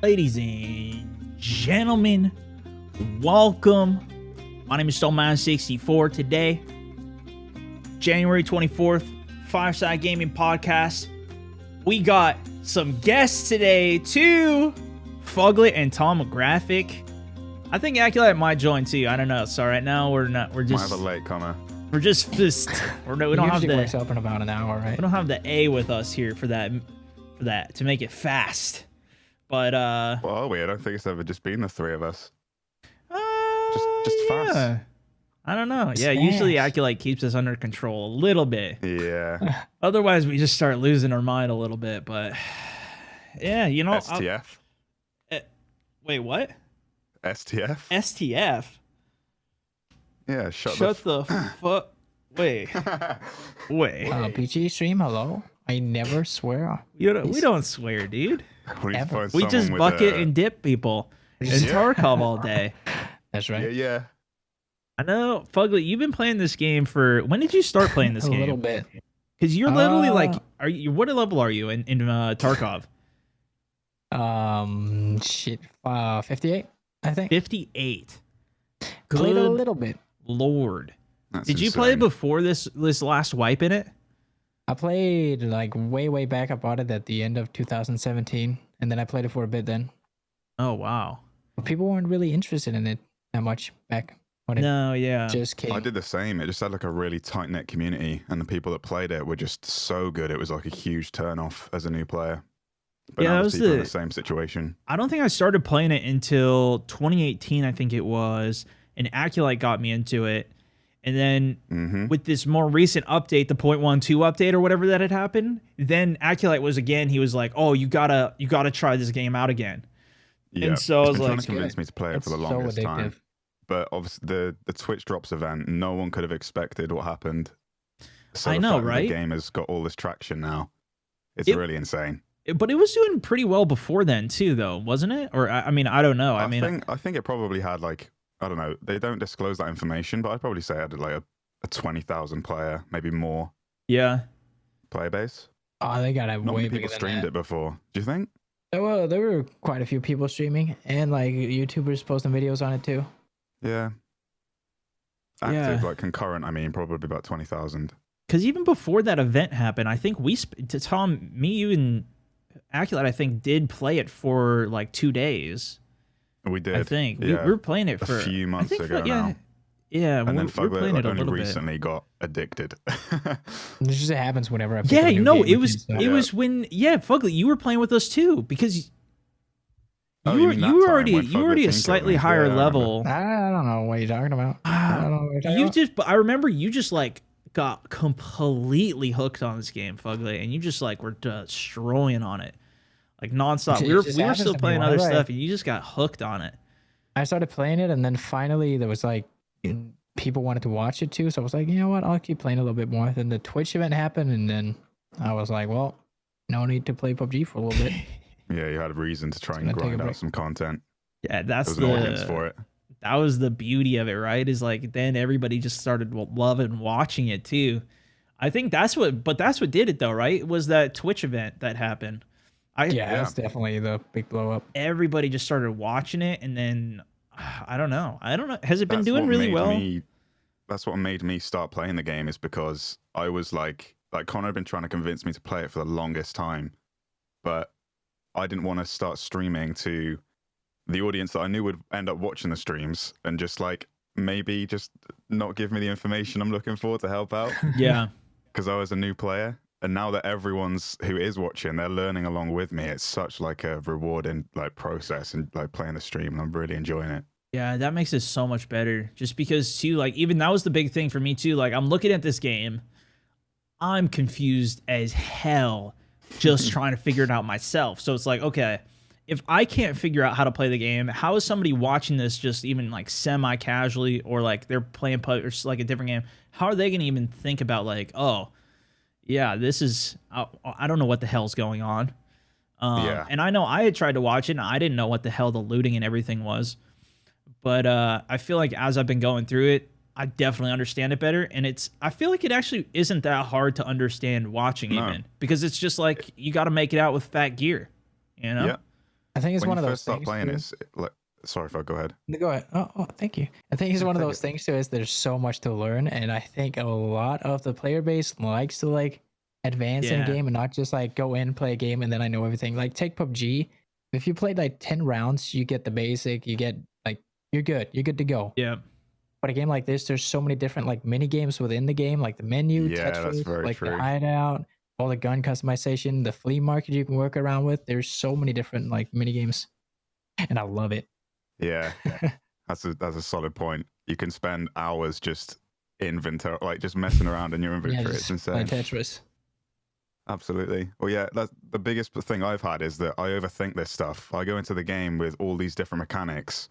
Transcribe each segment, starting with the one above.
Ladies and gentlemen, welcome. My name is SwagMountain64. Today, January 24th, Fireside Gaming Podcast. We got some guests today too. Fugglet and Tomographic. I think Aculite might join too. I don't know. So right now we're not. We're just. Might have a late comer. We're just. We don't have the. Works up in about an hour, right? We don't have the A with us here for that. To make it fast. But Well, are we? I don't think it's ever just been the three of us. Just fast. Yeah. I don't know. Yeah, usually Aculite keeps us under control a little bit. Yeah. Otherwise, we just start losing our mind a little bit. But yeah, you know. S.T.F. Wait, what? S.T.F. S.T.F. Yeah. Shut the fuck. Wait. PG stream, hello. I never swear. We don't swear, dude. We just with bucket and dip people in Tarkov all day. That's right. Yeah. I know, Fugglet. You've been playing this game for. When did you start playing this game? A little bit. Because you're literally like, are you? What level are you in Tarkov? 58, I think. 58. Played a little bit. Lord. That's Did you insane. play before this last wipe in it? I played like way back. I bought it at the end of 2017, and then I played it for a bit then. Oh, wow. But people weren't really interested in it that much back when it just came. I did the same. It just had like a really tight-knit community, and the people that played it were just so good. It was like a huge turn-off as a new player. But now there's people in the same situation. I don't think I started playing it until 2018, I think it was, and Aculite got me into it. And then with this more recent update, the 0.12 update or whatever that had happened, then Aculite was again, he was like, "Oh, you gotta try this game out again." Yeah. And so I was been trying like, to convince me to play it for the longest time. But obviously the Twitch drops event, no one could have expected what happened. So I know, the fact that right? the game has got all this traction now. It's really insane. But it was doing pretty well before then too, though, wasn't it? Or I mean, I don't know. I think it probably had like, I don't know. They don't disclose that information, but I'd probably say I had like a 20,000 player, maybe more. Yeah. Player base. Oh, they got a Not way many bigger people than streamed that. it before. Do you think? Well, there were quite a few people streaming, and like YouTubers posting videos on it too. Yeah. Active, like concurrent. I mean, probably about 20,000. Because even before that event happened, I think Tom, me, you, and Aculite, I think, did play it for like 2 days. We did. I think yeah. we were playing it for a few months ago yeah, now. Yeah, and then we were playing it a only little recently got addicted. It just happens whenever I pick Yeah, a new no, game, it was when Fugglet, you were playing with us too because you were already a slightly higher level. I don't know what you're talking about. I remember you just like got completely hooked on this game, Fugglet, and you just like were destroying on it. Like nonstop. We were still playing other stuff, and you just got hooked on it. I started playing it, and then finally there was like people wanted to watch it too, so I was like, you know what, I'll keep playing a little bit more. Then the Twitch event happened, and then I was like, well, no need to play PUBG for a little bit. Yeah, you had a reason to try and grind out some content. Yeah, that's an audience for it. That was the beauty of it, right? Is like then everybody just started loving watching it too. I think that's what did it though, right? It was that Twitch event that happened. That's definitely the big blow up. Everybody just started watching it, and then I don't know. Has it been doing really well? That's what made me start playing the game, is because I was like Connor had been trying to convince me to play it for the longest time, but I didn't want to start streaming to the audience that I knew would end up watching the streams and just like maybe just not give me the information I'm looking for to help out. Yeah. Because I was a new player. And now that everyone's who is watching, they're learning along with me. It's such like a rewarding like process and like playing the stream, and I'm really enjoying it. Yeah, that makes it so much better. Just because too, like even that was the big thing for me too. Like I'm looking at this game, I'm confused as hell, just trying to figure it out myself. So it's like, okay, if I can't figure out how to play the game, how is somebody watching this just even like semi-casually, or like they're playing or like a different game? How are they gonna even think about like, oh, yeah, this is, I don't know what the hell's going on. And I know I had tried to watch it, and I didn't know what the hell the looting and everything was. But I feel like as I've been going through it, I definitely understand it better. And I feel like it actually isn't that hard to understand watching even. Because it's just like, you got to make it out with fat gear, you know? Yeah. I think it's when one you of first those start things. playing, Too. it's like, sorry if I go ahead. Go ahead. Oh, thank you. I think it's Yeah, one of take those it. things too. Is there's so much to learn, and I think a lot of the player base likes to like advance in a Yeah. game and not just like go in, play a game, and then I know everything. Like take PUBG. If you played like 10 rounds, you get the basic. You get like you're good. You're good to go. Yeah. But a game like this, there's so many different like mini games within the game, like the menu, Yeah, that's Tetris, very like the true. hideout, all the gun customization, the flea market you can work around with. There's so many different like mini games, and I love it. Yeah, that's a solid point. You can spend hours just inventory, like just messing around in your Yeah, inventory. It's just play insane. Tetris. Absolutely. Well, yeah, that's the biggest thing I've had is that I overthink this stuff. I go into the game with all these different mechanics.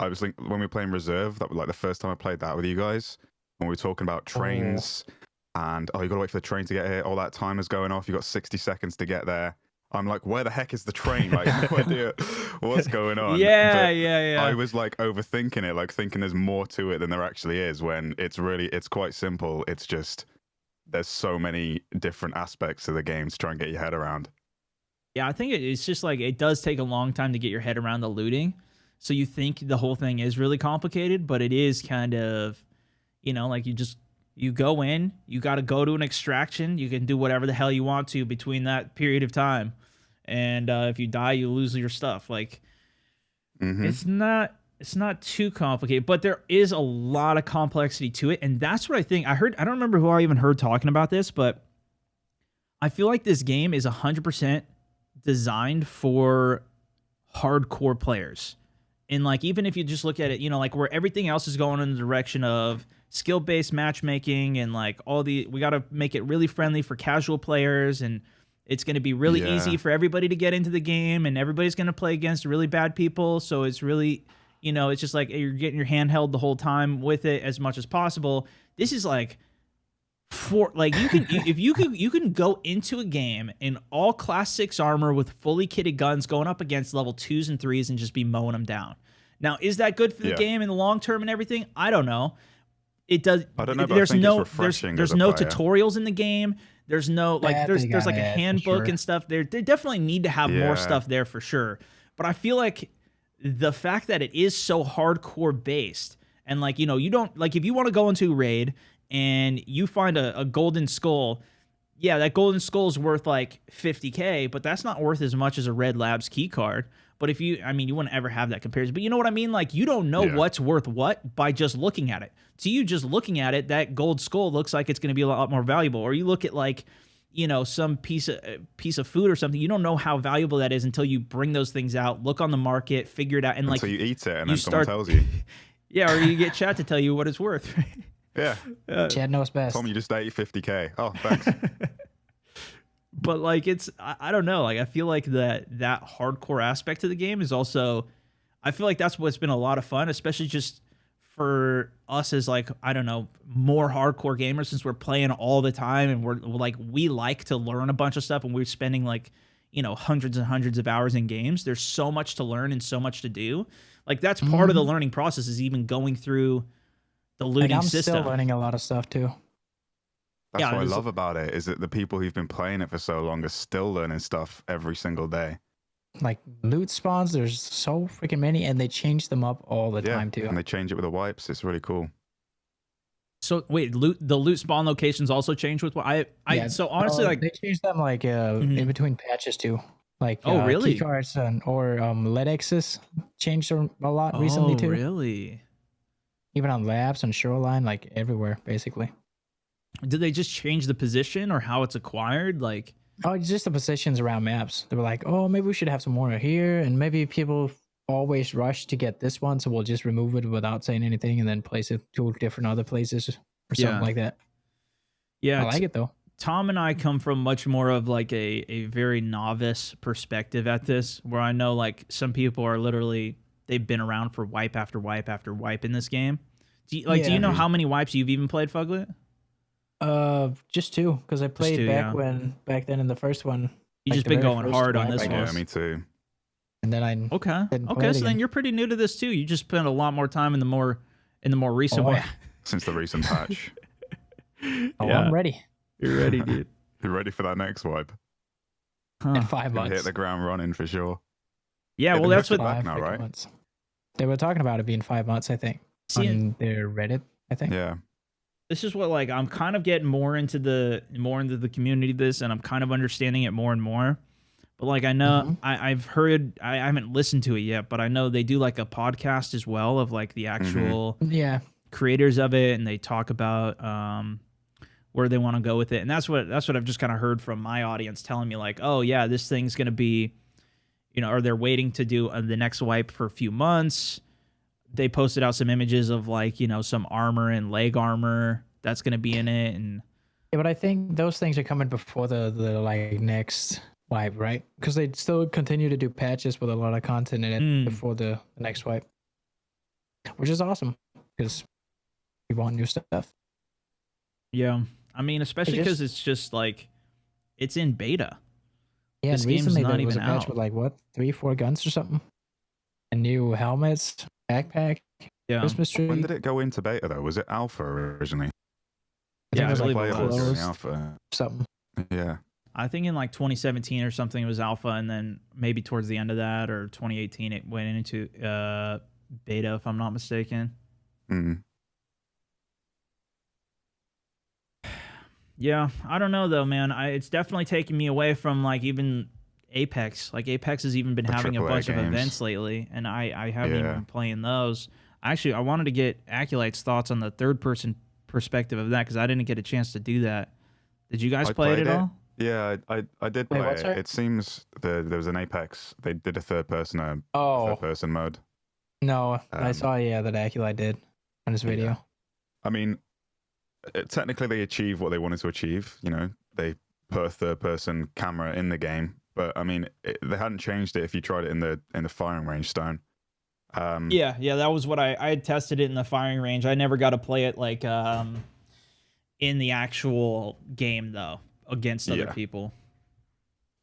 I was when we were playing Reserve, that was like the first time I played that with you guys, when we were talking about trains and you got to wait for the train to get here. All that time is going off. You got 60 seconds to get there. I'm like, where the heck is the train? Like, no idea what's going on. Yeah, But yeah. I was like overthinking it, like thinking there's more to it than there actually is. When it's quite simple. It's just there's so many different aspects of the game to try and get your head around. Yeah, I think it's just like it does take a long time to get your head around the looting. So you think the whole thing is really complicated, but it is kind of, like you go in, you got to go to an extraction, you can do whatever the hell you want to between that period of time. And if you die, you lose your stuff. Like it's not too complicated, but there is a lot of complexity to it. And that's what I think I heard. I don't remember who I even heard talking about this, but I feel like this game is 100% designed for hardcore players. And like even if you just look at it, like where everything else is going in the direction of skill-based matchmaking and like we got to make it really friendly for casual players, and it's going to be really easy for everybody to get into the game, and everybody's going to play against really bad people, so it's really, it's just like you're getting your hand held the whole time with it as much as possible. This is like for like you can go into a game in all class 6 armor with fully kitted guns going up against level 2s and 3s and just be mowing them down. Now, is that good for the game in the long term and everything? I don't know. It does. I don't know, but there's I think no it's refreshing there's as a no player. tutorials in the game. There's no like there's like a for handbook sure. and stuff. They definitely need to have more stuff there for sure. But I feel like the fact that it is so hardcore based, and like you don't like if you want to go into a raid and you find a golden skull, yeah, that golden skull is worth like 50K, but that's not worth as much as a Red Labs key card. But if you wouldn't ever have that comparison. But you know what I mean? Like you don't know what's worth what by just looking at it. To you, just looking at it, that gold skull looks like it's going to be a lot more valuable. Or you look at like, some piece of food or something. You don't know how valuable that is until you bring those things out, look on the market, figure it out, and So you eat it, and you then someone tells you. Yeah, or you get chat to tell you what it's worth. Yeah. Chad knows best. Tom, you just ate 50K. Oh, thanks. But like I don't know, like I feel like that hardcore aspect of the game is also, I feel like that's what's been a lot of fun, especially just for us as like, I don't know, more hardcore gamers, since we're playing all the time and we're like, we like to learn a bunch of stuff, and we're spending like, hundreds and hundreds of hours in games. There's so much to learn and so much to do. Like that's part of the learning process, is even going through the looting system. I'm still learning a lot of stuff too. That's what I love about it, is that the people who've been playing it for so long are still learning stuff every single day. Like loot spawns, there's so freaking many, and they change them up all the time too. And they change it with the wipes. It's really cool. So wait, the loot spawn locations also change with what so honestly, like they change them like in between patches too. Like really? key cards or lead X's changed a lot recently too. Really? Even on labs and shoreline, like everywhere basically. Did they just change the position or how it's acquired? Like, it's just the positions around maps. They were like, oh, maybe we should have some more here, and maybe people always rush to get this one, so we'll just remove it without saying anything and then place it to different other places or something like that. Yeah, I like it though. Tom and I come from much more of like a very novice perspective at this, where I know like some people are literally, they've been around for wipe after wipe after wipe in this game. Do you know how many wipes you've even played, Fugglet? Just 2, because I played back then in the first one. You just been going hard on this one. Yeah, me too. And then I okay, so then you're pretty new to this too. You just spent a lot more time in the more recent one. Since the recent patch. I'm ready. You're ready, dude. You're ready for that next wipe. in Huh. 5 Gonna months. hit the ground running for sure. Yeah, They've well, been that's pushing what. it back now, 6 right? months. They were talking about it being 5 months, I think, See, on their Reddit. I think. Yeah. this is what like I'm kind of getting more into the community of this, and I'm kind of understanding it more and more. But like I know Mhm. I've heard I haven't listened to it yet, but I know they do like a podcast as well of like the actual Yeah. creators of it, and they talk about where they want to go with it, and that's what I've just kind of heard from my audience telling me like, oh yeah, this thing's gonna be, or they're waiting to do the next wipe for a few months. They posted out some images of like some armor and leg armor that's gonna be in it, and Yeah, but I think those things are coming before the like next wipe, right? Because they still continue to do patches with a lot of content in it before the next wipe, which is awesome because we want new stuff. yeah, I mean, especially because just it's just like it's in beta. Yeah, This and game's recently not there was a even patch out. with like what 3-4 guns or something, and new helmets, backpack, Yeah, Christmas tree. When did it go into beta though? Was it alpha originally? I think Yeah, it was I like believe it Playable was. during closed alpha. something. Yeah. I think in like 2017 or something it was alpha, and then maybe towards the end of that or 2018 it went into beta, if I'm not mistaken. Mm. Yeah, I don't know though, man. It's definitely taking me away from like even Apex. Like Apex has even been The having a AAA bunch of games. events lately, and I haven't even Yeah. been playing those. Actually, I wanted to get Aculite's thoughts on the third person perspective of that because I didn't get a chance to do that. Did you guys I play it played at it. all? Yeah, I did Wait, play what's it. that? It seems there was an Apex. They did a third person Oh mode. no, I Um, saw that Aculite did on his video. Yeah. I mean, technically they achieved what they wanted to achieve. They put a third person camera in the game, but I mean, they hadn't changed it if you tried it in the firing range stone. Yeah, that was what I had tested it in the firing range. I never got to play it like in the actual game though against other Yeah. people.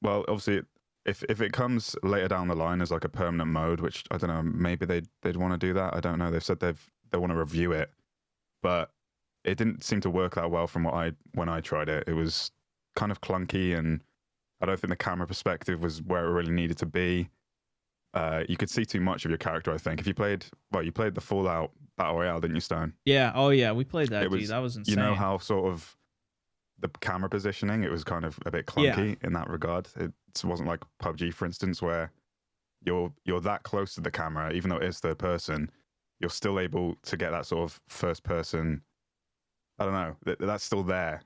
Well, obviously, if it comes later down the line as like a permanent mode, which I don't know, maybe they'd want to do that. I don't know. They've said they want to review it, but it didn't seem to work that well from when I tried it. It was kind of clunky, and I don't think the camera perspective was where it really needed to be. You could see too much of your character, I think. If you played the Fallout Battle Royale, didn't you, Stone? Yeah. Oh yeah, we played that. It was, Dude, that was insane. You know how sort of the camera positioning, it was kind of a bit clunky in that regard. It wasn't like PUBG, for instance, where you're that close to the camera, even though it is third person, you're still able to get that sort of first person. I don't know. That's still there.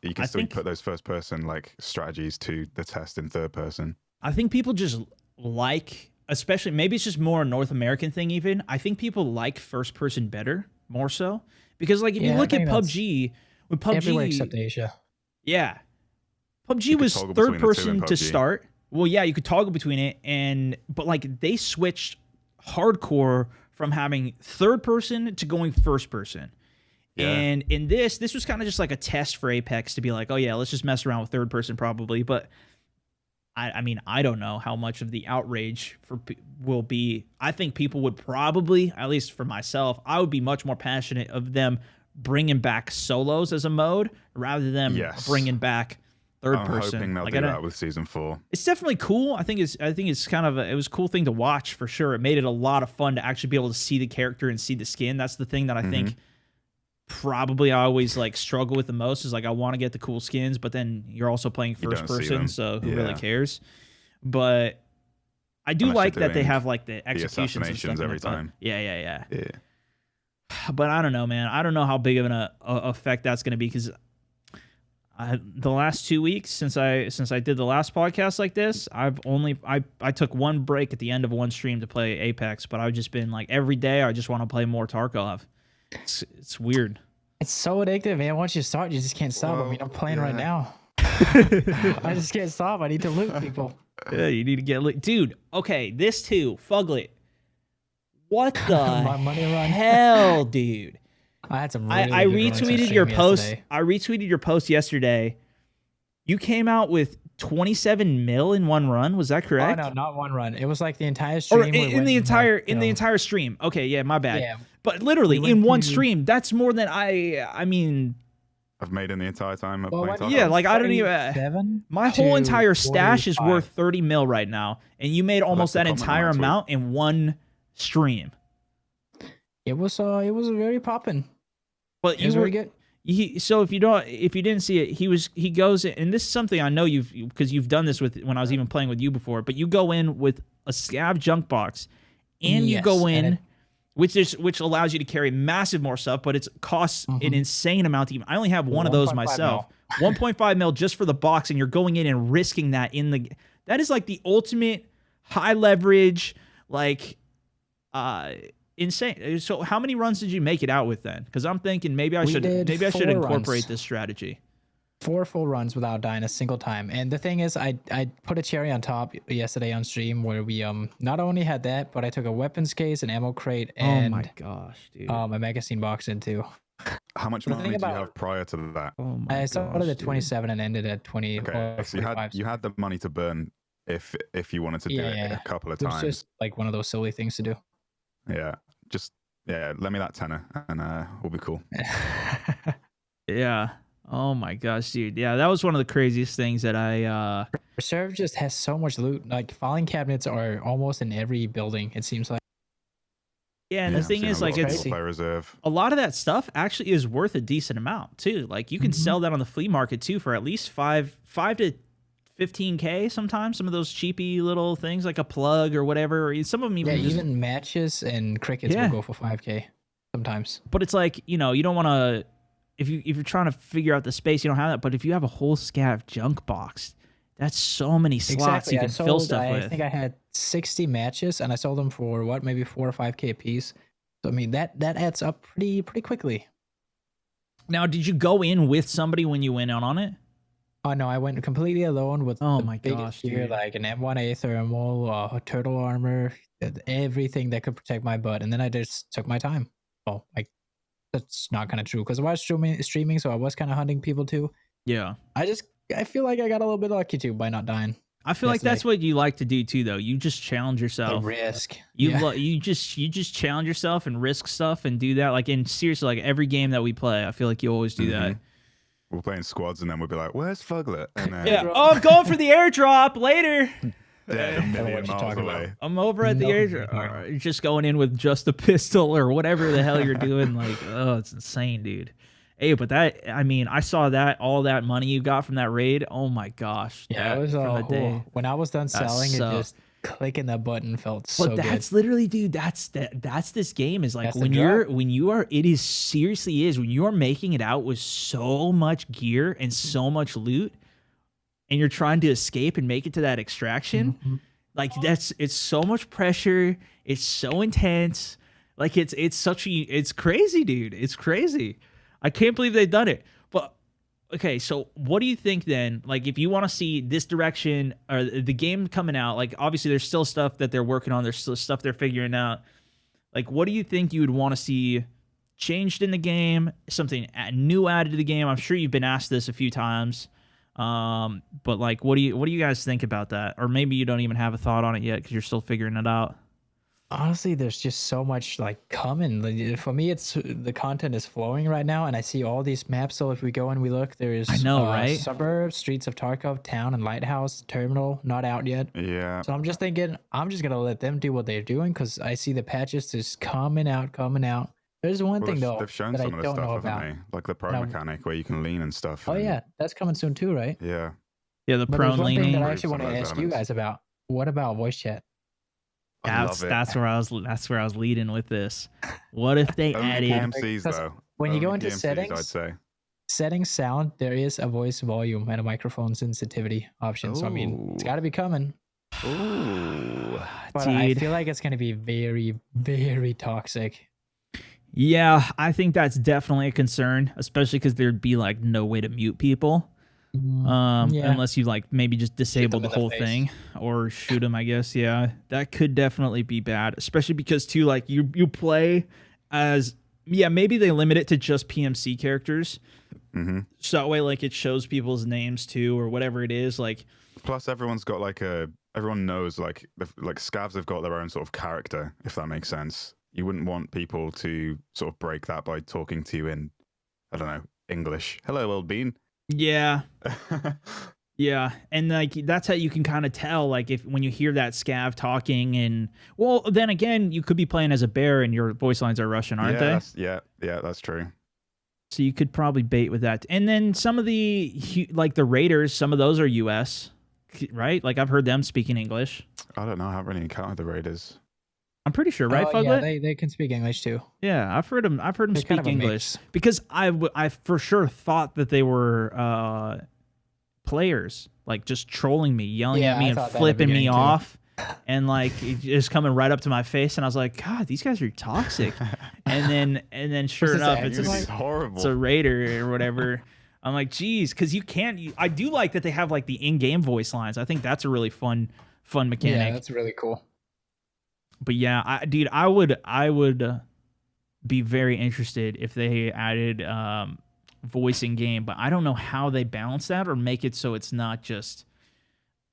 You can still put those first person like strategies to the test in third person. I think people just like, especially maybe it's just more a North American thing. Even I think people like first person better, more so because like if you look at PUBG, with PUBG, everywhere except Asia. Yeah, PUBG was third person to start. Well, yeah, you could toggle between it, but like they switched hardcore from having third person to going first person. Yeah. And in this was kind of just like a test for Apex to be like, oh yeah, let's just mess around with third person probably. But I mean, I don't know how much of the outrage will be. I think people would probably, at least for myself, I would be much more passionate of them bringing back solos as a mode rather than bringing back third person. I'm hoping they'll do that with season 4. It's definitely cool. I think it's kind of it was a cool thing to watch for sure. It made it a lot of fun to actually be able to see the character and see the skin. That's the thing that I think probably I always like struggle with the most is like I want to get the cool skins, but then you're also playing first person, so who really cares? But I do like that they have like the executions and stuff every time. Yeah. But I don't know, man. I don't know how big of an effect that's going to be because the last 2 weeks since I did the last podcast like this, I took one break at the end of one stream to play Apex, but I've just been like every day I just want to play more Tarkov. It's weird. It's so addictive, man. Once you start, you just can't stop. I mean, I'm playing right now. I just can't stop. I need to loot people. Yeah, you need to get loot. Dude, okay, this too, Fugglet. What the My money run. hell, dude? I had some. Really I retweeted your post. Yesterday. I retweeted your post yesterday. You came out with 27 mil in one run. Was that correct? Oh no, not one run. It was like the entire stream. Or in the entire stream. Okay, yeah, my bad. Yeah. But literally in one stream, that's more than I mean, I've made in the entire time of Well, playing what- Tarkov. Yeah, like I don't even. 47 My whole to entire stash is 45. worth 30 mil right now, and you made almost the that comment entire on that tweet. amount in one stream. It was very popping. But It you was were very good. so if you didn't see it, he goes in, and this is something I know because you've done this with when I was even playing with you before. But you go in with a scav junk box, and you Yes, go and in. Which allows you to carry massive more stuff, but it costs an insane amount to even. I only have one of those 1.5 myself. 1.5 mil just for the box, and you're going in and risking that in the. That is like the ultimate high leverage, like, insane. So how many runs did you make it out with then? Because I'm thinking maybe I We should did incorporate 4 runs. this strategy. 4 full runs without dying a single time. And the thing is, I put a cherry on top yesterday on stream where we not only had that, but I took a weapons case, an ammo crate, and oh my gosh, dude. a magazine box in too. How much The money thing did you about- have prior to that? Oh my I gosh, started at dude. 27 and ended at 20. Okay, or so 45. you had the money to burn if you wanted to do it Yeah. a couple of It was times. just like one of those silly things to do. Yeah, let me that tenner and we'll be cool. Yeah. Oh my gosh, dude. Yeah, that was one of the craziest things that I. Reserve just has so much loot. Like filing cabinets are almost in every building. It seems like. Yeah, and Yeah, the I'm thing seeing is, a lot like, of it's people play reserve. a lot of that stuff actually is worth a decent amount too. Like you can sell that on the flea market too for at least five to 15K sometimes. Some of those cheapy little things like a plug or whatever. Or some of them Yeah, even just, even matches and crickets Yeah. will go for 5K sometimes. but it's like, you don't want to if you're trying to figure out the space, you don't have that. But if you have a whole scav junk box, that's so many slots you I can fill stuff I with. think I had 60 matches and I sold them for maybe 4 or 5K a piece. So I mean that adds up pretty quickly. Now, did you go in with somebody when you went out on it? Oh no, I went completely alone with Oh the my biggest gosh, gear, dude. like an M1A thermal, turtle armor, everything that could protect my butt, and then I just took my time. Well, like that's not kind of true because I was streaming, so I was kind of hunting people too. Yeah. I feel like I got a little bit lucky too by not dying. I feel like that's Yesterday. what you like to do too, though. You just challenge The yourself. risk. You Yeah. you just challenge yourself and risk stuff and do that. Like, in seriously, like every game that we play, I feel like you always do that. We're playing squads and then we'll be like, "Where's Fugglet?" And then Yeah. Oh, I'm going for the airdrop later. dead a know what million you're miles talking away. about. I'm over at the No, airdrop. no. Or just going in with just a pistol or whatever the hell you're doing. Like, oh, it's insane, dude. Hey, but I saw that all that money you got from that raid. Oh my gosh. Yeah, that, it was from the day. when I was done selling, it sucked. just clicking that button felt But so that's good. literally, dude. That's this game is like That's the when drug. you are. It is seriously is when you're making it out with so much gear and so much loot, and you're trying to escape and make it to that extraction. Mhm. Like it's so much pressure. It's so intense. Like it's crazy, dude. It's crazy. I can't believe they've done it. But okay, so what do you think then? Like, if you want to see this direction or the game coming out, like obviously there's still stuff that they're working on. There's still stuff they're figuring out. Like, what do you think you would want to see changed in the game? Something new added to the game? I'm sure you've been asked this a few times. But like, what do you guys think about that? Or maybe you don't even have a thought on it yet because you're still figuring it out. Honestly, there's just so much like coming. Like, for me, it's the content is flowing right now, and I see all these maps. So if we go and we look, there's I know, right? Suburbs, Streets of Tarkov, Town, and Lighthouse, Terminal, not out yet. Yeah, So I'm just thinking, I'm just gonna let them do what they're doing because I see the patches just coming out. There's one well, thing though they've shown that I some of the don't know stuff, about. haven't they? Like the pro Now- mechanic where you can lean and stuff. Oh and- yeah, that's coming soon too, right? yeah. Yeah, the But prone there's one thing leaning. that I Improve actually some want of to those ask you elements. guys about. What about voice chat? I love it. That's where I was leading with this. What if they Only added? PMCs Because though. when you go Only into PMCs, settings, I'd say. Settings sound, there is a voice volume and a microphone sensitivity option. So I mean, it's Ooh. got to be coming. Ooh. But I Dude. feel like it's going to be very, very toxic. Yeah, I think that's definitely a concern, especially because there'd be like no way to mute people, Yeah. unless you like maybe just disable them the in the whole face. thing or shoot them. I guess, yeah, that could definitely be bad, especially because too like you play as maybe they limit it to just PMC characters, hmm so that way like it shows people's names too or whatever it is like. Plus, everyone's got everyone knows like scavs have got their own sort of character, if that makes sense. You wouldn't want people to sort of break that by talking to you in, I don't know, English. Hello, old bean. Yeah. Yeah, and like that's how you can kind of tell, like if when you hear that scav talking, and well, then again, you could be playing as a bear and your voice lines are Russian, aren't they? Yeah, that's true. So you could probably bait with that. And then some of the like the Raiders, some of those are U.S., right? Like I've heard them speaking English. I don't know. I haven't really encountered the Raiders. I'm pretty sure, right, Oh, Fugglet? yeah, they can speak English too. Yeah, I've heard them They're speak kind of a English mix. because I for sure thought that they were players, like just trolling me, yelling Yeah, at me I and thought that at the flipping me beginning, too. off, and like just coming right up to my face, and I was like, God, these guys are toxic. and then sure What's his enough, accent it's like? It's horrible. it's a Raider or whatever. I'm like, geez, because you can't. I do like that they have like the in-game voice lines. I think that's a really fun mechanic. Yeah, that's really cool. But yeah, I would be very interested if they added voice in game, but I don't know how they balance that or make it so it's not just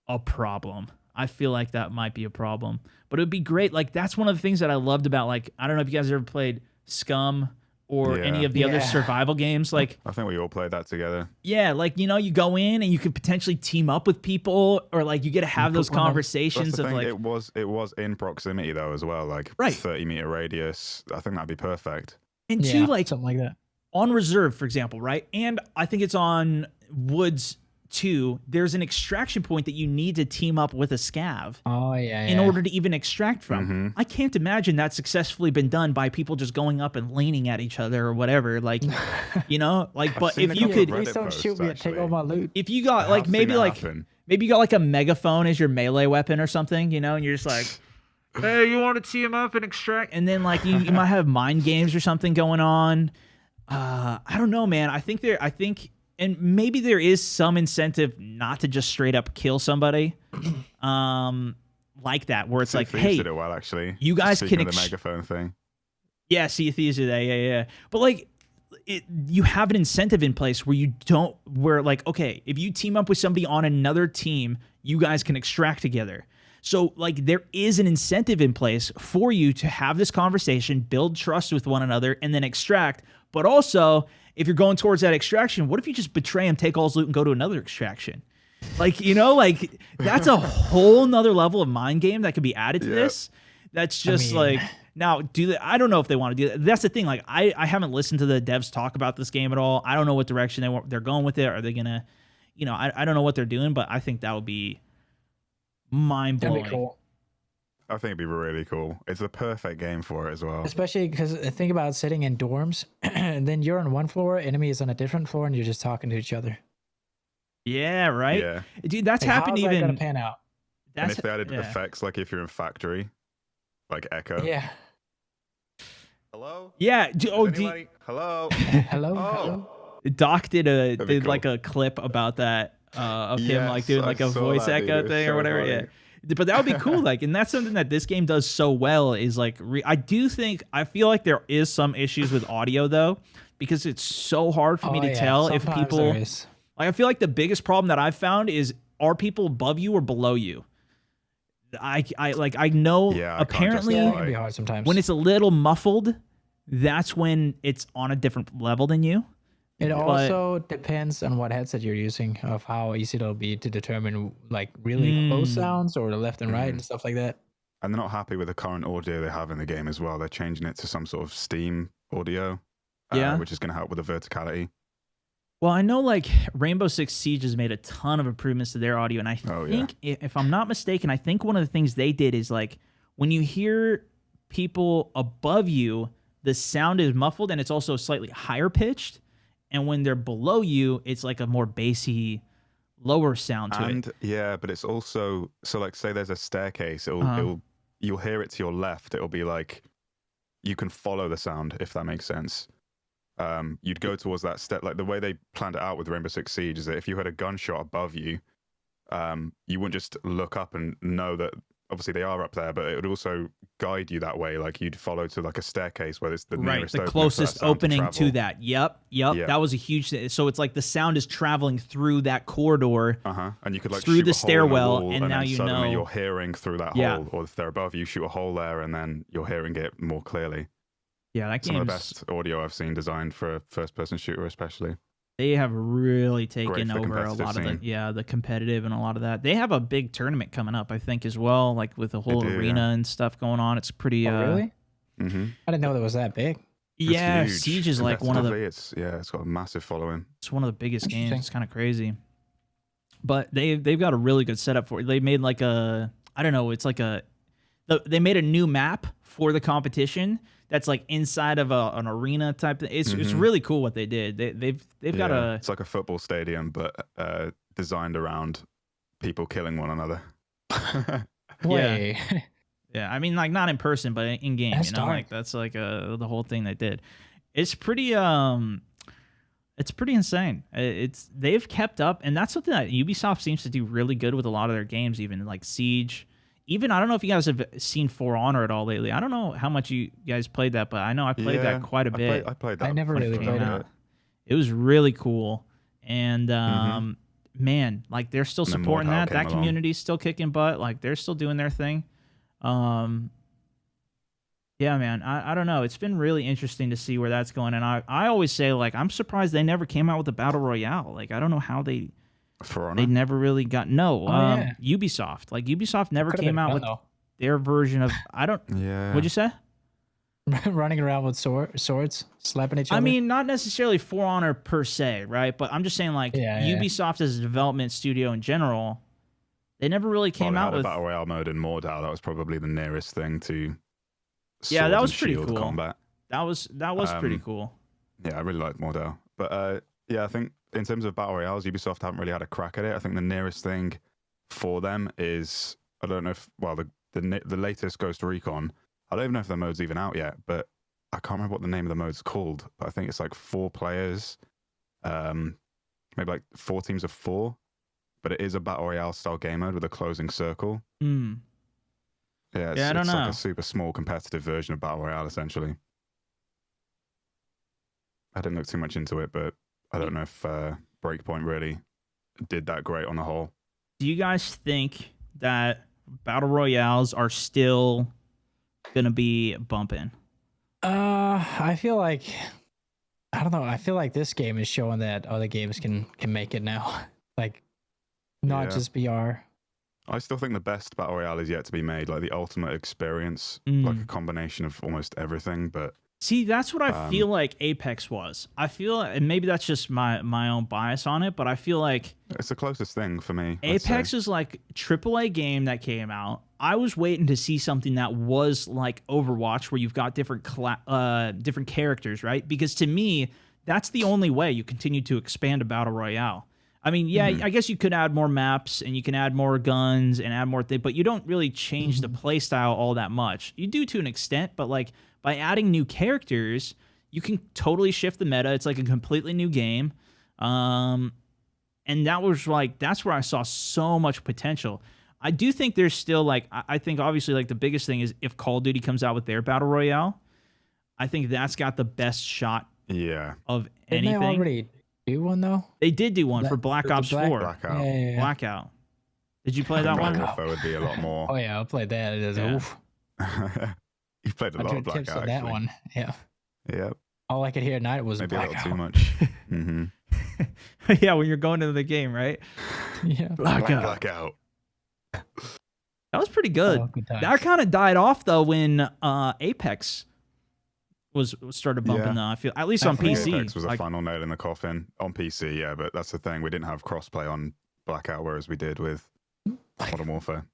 a problem. I feel like that might be a problem, but it would be great. Like that's one of the things that I loved about, like, I don't know if you guys ever played Scum or any of the other Yeah. survival games. Like, I think we all played that together. yeah, like, you know, you go in and you could potentially team up with people, or like you get to have those put one on- conversations That's the of thing. like, It was in proximity though as well, like Right. 30-meter radius. I think that'd be perfect. and Yeah, two, like something like that. on Reserve, for example, right? And I think it's on Woods too. There's an extraction point that you need to team up with a scav Oh yeah, in yeah. order to even extract from. Mhm. I can't imagine that's successfully been done by people just going up and leaning at each other or whatever. Like, you know, like, I've but seen if a you couple could, of Please Reddit don't posts, shoot me and take all actually. my loot. if you got I like have maybe seen it like happen. maybe you got like a megaphone as your melee weapon or something, you know, and you're just like, hey, you want to team up and extract? And then like you might have mind games or something going on. I don't know, man. I think and maybe there is some incentive not to just straight up kill somebody, like that, where it's like, Thieves hey, did it well, actually. you guys Speaking can of the megaphone thing. yeah, Sea of Thieves do that, yeah. But like, you have an incentive in place where where like, okay, if you team up with somebody on another team, you guys can extract together. So like, there is an incentive in place for you to have this conversation, build trust with one another, and then extract. But also, if you're going towards that extraction, what if you just betray him, take all his loot, and go to another extraction? Like, you know, like that's a whole nother level of mind game that could be added to Yeah. this. That's just mean- like, now I don't know if they want to do that. That's the thing. Like, I haven't listened to the devs talk about this game at all. I don't know what direction they're going with it. Are they gonna, you know, I don't know what they're doing, but I think that would be mind That'd blowing. be cool. I think it'd be really cool. It's the perfect game for it as well. Especially because think about sitting in dorms, and then you're on one floor, enemy is on a different floor, and you're just talking to each other. Yeah, right. Yeah. Dude, that's Like, happened how's that even. gonna pan out? And That's if they added yeah. effects, like if you're in factory, like echo. Yeah. Hello? Yeah. Oh, Hello? Hello. Oh. Hello. Doc did be cool. like a clip about that of him like Yes, doing I like a saw voice that, dude. echo It was thing or so whatever. funny. Yeah. But that would be cool. Like, and that's something that this game does so well is like, I feel like there is some issues with audio though, because it's so hard for me to tell if Sometimes people, there is. like, I feel like the biggest problem that I've found is, are people above you or below you? I know Yeah, I can't apparently Yeah, justify it can be hard sometimes. when it's a little muffled, that's when it's on a different level than you. It But- also depends on what headset you're using, of how easy it'll be to determine like really close Mm. sounds or the left and right and stuff like that. And they're not happy with the current audio they have in the game as well. They're changing it to some sort of Steam audio, Yeah. which is going to help with the verticality. Well, I know like Rainbow Six Siege has made a ton of improvements to their audio, and I Oh, yeah. think if I'm not mistaken, I think one of the things they did is like when you hear people above you, the sound is muffled and it's also slightly higher pitched, and when they're below you, it's like a more bassy, lower sound to it. And yeah, but it's also, so like say there's a staircase, Uh-huh. you'll hear it to your left. It'll be like you can follow the sound, if that makes sense. You'd go towards that step. Like the way they planned it out with Rainbow Six Siege is that if you had a gunshot above you, you wouldn't just look up and know that obviously they are up there, but it would also guide you that way. Like you'd follow to like a staircase where there's the Right, nearest the opening for that closest sound opening to travel. that. Yep. Yeah. That was a huge thing. So it's like the sound is traveling through that corridor. And you could like through shoot the a hole in a stairwell, wall, and now then you suddenly know- you're hearing through that Yeah. hole, or if they're above you, shoot a hole there, and then you're hearing it more clearly. Yeah, that Some of the game's best audio I've seen designed for a first-person shooter, especially. they have really taken for the over a competitive lot of scene. the competitive and a lot of that. They have a big tournament coming up, I think, as well, like with the whole do, arena yeah. and stuff going on. It's pretty Oh, really? Mm-hmm. I didn't know that was that big. yeah, It's huge. Siege is like one of the Competitively, it's got a massive following. it's one of the biggest games. Interesting. It's kind of crazy. But they've got a really good setup for it. They made like a I don't know, it's like they made a new map for the competition that's like inside of an arena type thing. It's really cool what they did. They've got a It's like a football stadium, but designed around people killing one another. Way. yeah, I mean like not in person, but in game, That's you know, dark. like that's like the whole thing they did. It's pretty insane. They've kept up, and that's something that Ubisoft seems to do really good with a lot of their games, even like Siege. Even I don't know if you guys have seen For Honor at all lately. I don't know how much you guys played that, but I know I played that quite a bit. I played that. I never for really a played bit. it. It was really cool, and man, like they're still And then supporting Mordhau that. came That along. community's still kicking butt. Like they're still doing their thing. Yeah, man. I don't know. It's been really interesting to see where that's going. And I always say, like, I'm surprised they never came out with a battle royale. Like, I don't know how they For Honor. they never really got yeah. Ubisoft. Like Ubisoft never Could've came been out fun, with though. their version of I don't Yeah. what'd you say? Running around with swords, slapping each other. I mean, not necessarily For Honor per se, right? But I'm just saying, like, Yeah, yeah. Ubisoft as a development studio in general, they never really came Well, out they had with a battle royale mode in Mordhau. That was probably the nearest thing to Yeah, that sword was and pretty shield cool. combat. that was pretty cool. Yeah, I really liked Mordhau. But yeah, I think in terms of battle royales, Ubisoft haven't really had a crack at it. I think the nearest thing for them is I don't know if the latest Ghost Recon. I don't even know if the mode's even out yet, but I can't remember what the name of the mode's called. But I think it's like 4 players, maybe like 4 teams of 4. But it is a battle royale style game mode with a closing circle. Hmm. Yeah, Yeah, I don't it's like know. a super small competitive version of battle royale essentially. I didn't look too much into it, but I don't know if Breakpoint really did that great on the whole. Do you guys think that battle royales are still gonna be bumping? I feel like I don't know. I feel like this game is showing that other games can make it now. Like, not Yeah. just BR. I still think the best battle royale is yet to be made, like the ultimate experience, like a combination of almost everything. But See, that's what I feel like Apex was. I feel, and maybe that's just my own bias on it, but I feel like it's the closest thing for me. I'd Apex say. is like AAA game that came out. I was waiting to see something that was like Overwatch, where you've got different different characters, right? Because to me, that's the only way you continue to expand a battle royale. I mean, yeah, I guess you could add more maps and you can add more guns and add more things, but you don't really change the play style all that much. You do to an extent, but like by adding new characters, you can totally shift the meta. It's like a completely new game. And that was like, that's where I saw so much potential. I do think there's still like, I think obviously like the biggest thing is if Call of Duty comes out with their battle royale, I think that's got the best shot Yeah. of Didn't anything. they already do one though? They did do one for That- Black the Ops Black- 4. Blackout. Yeah. Blackout. Did you play that Black one? Warfare would be a lot more. Oh yeah, I played that. It is Yeah. oof. You played a lot of 100 tips Blackout. on that Actually. one. Yeah. Yeah. All I could hear at night was Maybe a little blackout. too much. Mm-hmm. Yeah, when you're going into the game, right? Yeah. Blackout. That was pretty good. Oh, good times. That kind of died off though when Apex was started bumping Yeah. though. I feel at least on Definitely. PC. Apex was a like, final nail in the coffin on PC, yeah, but that's the thing. We didn't have crossplay on Blackout, whereas we did with Modern Warfare.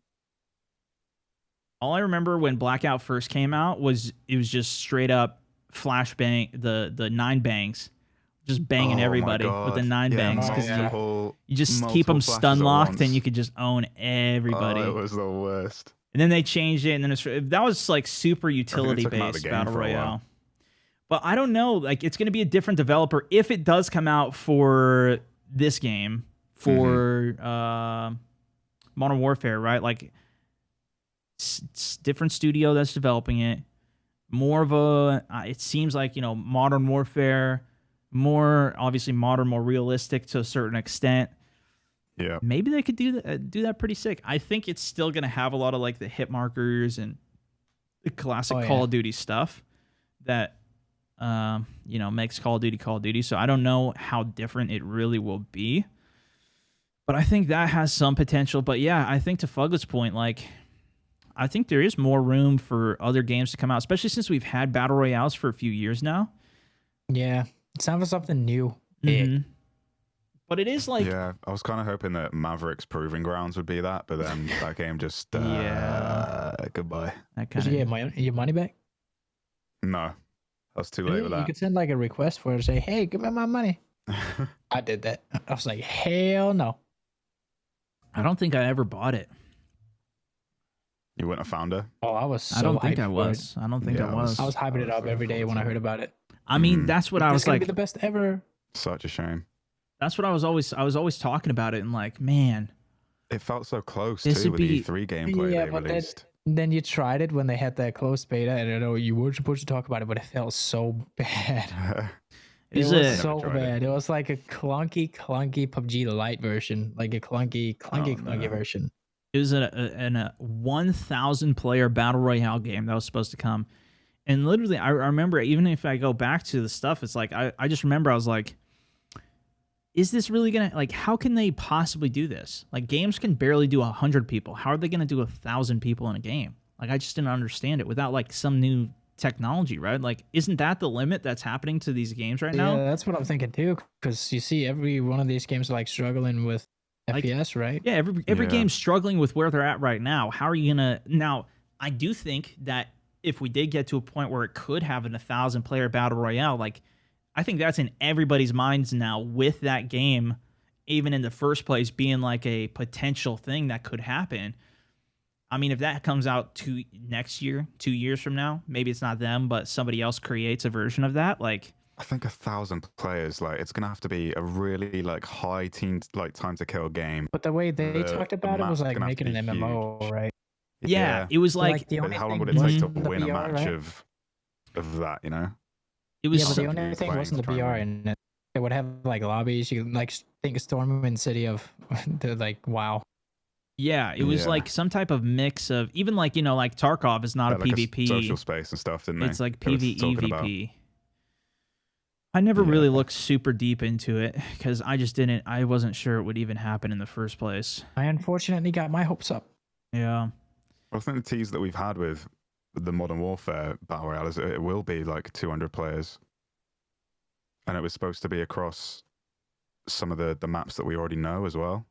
all I remember when Blackout first came out was it was just straight up flashbang the 9 bangs, just banging Oh my everybody with the God. 9 Yeah, bangs because multiple- you just keep multiple them flashes stun at locked once. and you could just own everybody. Oh, it was the worst. And then they changed it, and then that was like super utility took 'em out of based the game battle for a while. royale. But I don't know, like it's going to be a different developer if it does come out for this game for Modern Warfare, right? Like it's different studio that's developing it. More of a, it seems like Modern Warfare, more obviously modern, more realistic to a certain extent. Yeah. Maybe they could do that pretty sick. I think it's still gonna have a lot of like the hit markers and the classic Oh, yeah. Call of Duty stuff that makes Call of Duty Call of Duty. So I don't know how different it really will be. But I think that has some potential. But yeah, I think to Fuglet's point, like, I think there is more room for other games to come out, especially since we've had Battle Royales for a few years now. Yeah. It's time for something new. Mm-hmm. But it is like... Yeah, I was kind of hoping that Maverick's Proving Grounds would be that, but then that game just... goodbye. That Did you get your money back? No, I was too late with You that. could send like a request for it and say, hey, give me my money. I did that. I was like, hell no. I don't think I ever bought it. You wouldn't have found her? Oh, I was so I don't think hyped I for was. I don't think Yeah, I was. I was hyping it up every day when I heard about it. I mean, that's what I was It's gonna like. be the best ever. Such a shame. That's what I was always talking about it, and like, man, It felt so close This too would with the be- E3 gameplay Yeah, they but released. then you tried it when they had that closed beta, and I know you were supposed to talk about it, but it felt so bad. It Is was it? so Never tried bad. It was like a clunky PUBG Lite version, like a clunky no. version. it was a 1,000 player battle royale game that was supposed to come, and literally, I remember, even if I go back to the stuff, it's like I just remember I was like, is this really gonna, like, how can they possibly do this? Like, games can barely do 100 people. How are they gonna do 1,000 people in a game? Like, I just didn't understand it without like some new technology, right? Like, isn't that the limit that's happening to these games right now? Yeah, that's what I'm thinking too. Because you see, every one of these games like struggling with Like, FPS, right? Yeah, every Yeah. game's struggling with where they're at right now. How are you gonna now? I do think that if we did get to a point where it could have an 1,000 player battle royale, like, I think that's in everybody's minds now, with that game, even in the first place, being like a potential thing that could happen. I mean, if that comes out next year, 2 years from now, maybe it's not them, but somebody else creates a version of that. Like, I think 1,000 players, like, it's gonna have to be a really like high time to kill game. But the way they The talked about it was map's like gonna have to making an be MMO, huge. right? yeah, it was like the But only how long thing would it take to wasn't the win a BR, match right? of that? You know, it was. Yeah, but the Some only people thing playing wasn't the to try and BR win. in it. It would have like lobbies. You could like think of Stormwind City of the like WoW. Yeah, it was Yeah. like some type of mix of, even like, like Tarkov is not a like PvP. social space and stuff, didn't they? It's like They were PvE talking about. VP. I never really Yeah. looked super deep into it because I wasn't sure it would even happen in the first place. I unfortunately got my hopes up. Yeah. I think the tease that we've had with the Modern Warfare Battle Royale is it will be like 200 players. And it was supposed to be across some of the maps that we already know as well.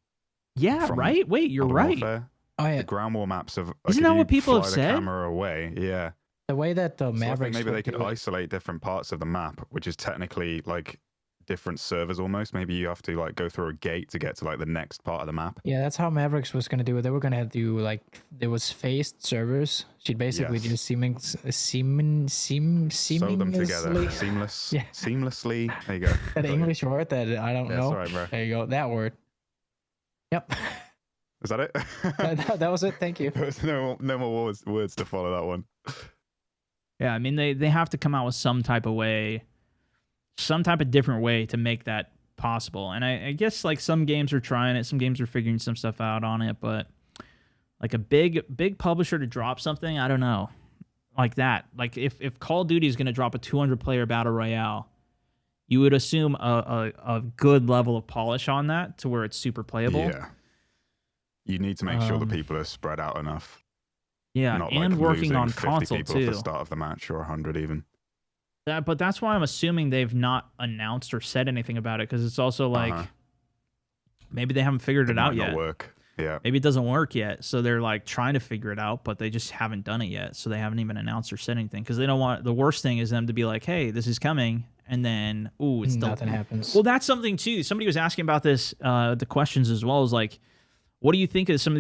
Yeah, From right? Wait, you're Modern right. Warfare. Oh yeah, The ground war maps of Isn't if that you what people have fly said? the camera away, yeah. the way that the So I think Mavericks maybe they would could do it- isolate different parts of the map, which is technically like different servers almost. Maybe you have to like go through a gate to get to like the next part of the map. Yeah, that's how Mavericks was gonna do it. They were gonna do like there was phased servers. She'd basically Yes. just Sew them together. seamlessly. Yeah. Seamlessly. There you go. That English word that I don't Yeah, know. it's alright, bro. There you go. That word. Yep. Is that it? that was it. Thank you. There was no more words to follow that one. Yeah, I mean, they have to come out with some type of way, some type of different way to make that possible. And I guess like some games are trying it, some games are figuring some stuff out on it, but like a big publisher to drop something, I don't know. Like that. Like if Call of Duty is going to drop a 200 player battle royale, you would assume a good level of polish on that to where it's super playable. Yeah. You need to make sure the people are spread out enough. Yeah, Not and like working losing on 50 console people at too. the start of the match or 100 even. But that's why I'm assuming they've not announced or said anything about it, because it's also like maybe they haven't figured it out might yet. not work. Yeah. Maybe it doesn't work yet, so they're like trying to figure it out, but they just haven't done it yet, so they haven't even announced or said anything, because they don't want, the worst thing is them to be like, hey, this is coming, and then it's Nothing happens. Well, that's something too. Somebody was asking about this, the questions as well, is like, what do you think of some of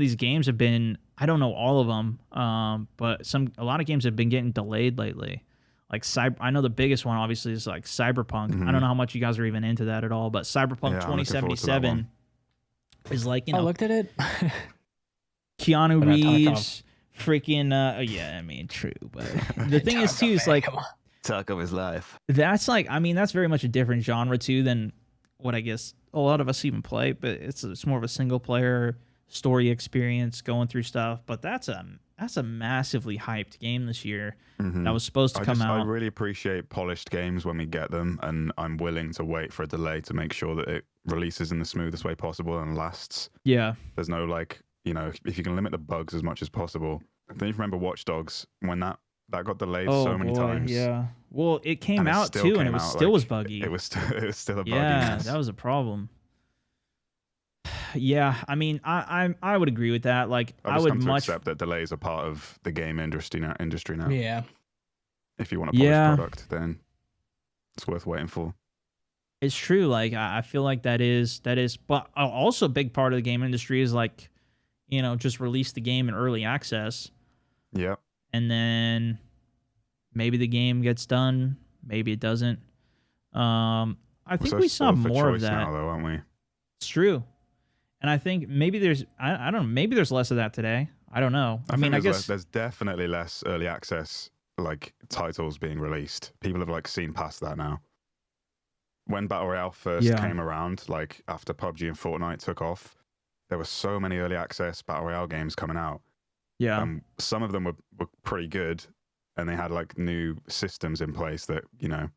these games have been, I don't know all of them, but a lot of games have been getting delayed lately. Like I know the biggest one obviously is like Cyberpunk. I don't know how much you guys are even into that at all, but Cyberpunk Yeah, I'm looking forward to that 2077 is like, I looked at it. Keanu But, Reeves, freaking yeah, I mean, true, but the thing is too is like, Talk of his life. that's like, I mean, that's very much a different genre too than what I guess a lot of us even play, but it's more of a single player story experience going through stuff. But that's that's a massively hyped game this year Mhm. that was supposed to come I out. really appreciate polished games when we get them, and I'm willing to wait for a delay to make sure that it releases in the smoothest way possible and lasts. Yeah. There's no like, you know, if you can limit the bugs as much as possible. Don't you remember Watch Dogs when that got delayed Oh so many boy, times? yeah. Well, it came And it out still too, and came it was out still was like buggy. it was it was still a buggy Yeah, mess. that was a problem. Yeah, I mean, I would agree with that. Like, I've I just would come to much. accept that delays are part of the game industry now. Yeah. If you want a polished Yeah, product, then it's worth waiting for. it's true. Like, I feel like that is, but also a big part of the game industry is like, you know, just release the game in early access, Yeah. and then maybe the game gets done, maybe it doesn't. I We're think so we saw spoiled for more of choice that. now, though, aren't we? It's true. And I think maybe there's, I don't know, maybe there's less of that today. I don't know. I mean, I guess there's definitely less early access like titles being released. People have like seen past that now. When Battle Royale first came around, like after PUBG and Fortnite took off, there were so many early access Battle Royale games coming out. Yeah. Some of them were pretty good, and they had like new systems in place that, you know,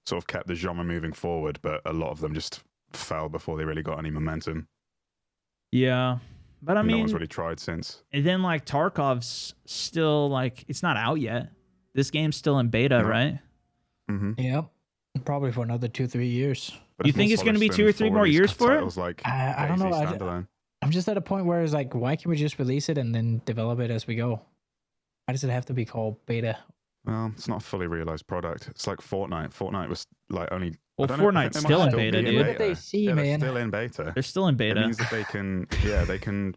sort of kept the genre moving forward, but a lot of them just fell before they really got any momentum. Yeah. But I no mean, one's really tried since. and then like Tarkov's still like, it's not out yet. This game's still in beta, No. right? Mm-hmm. Yep. Probably for another 2-3 years. But You it's think more it's going to be polished 2 or than 3 for more these years for it? titles like I don't know. DayZ standalone. I'm just at a point where it's like, why can't we just release it and then develop it as we go? Why does it have to be called beta? Well, it's not a fully realized product. It's like Fortnite. Fortnite was like only. Well, I don't know, I think Fortnite's they still might in still beta, be dude. What did they see, yeah, man? they're still in beta. They're still in It beta. means that they can, they can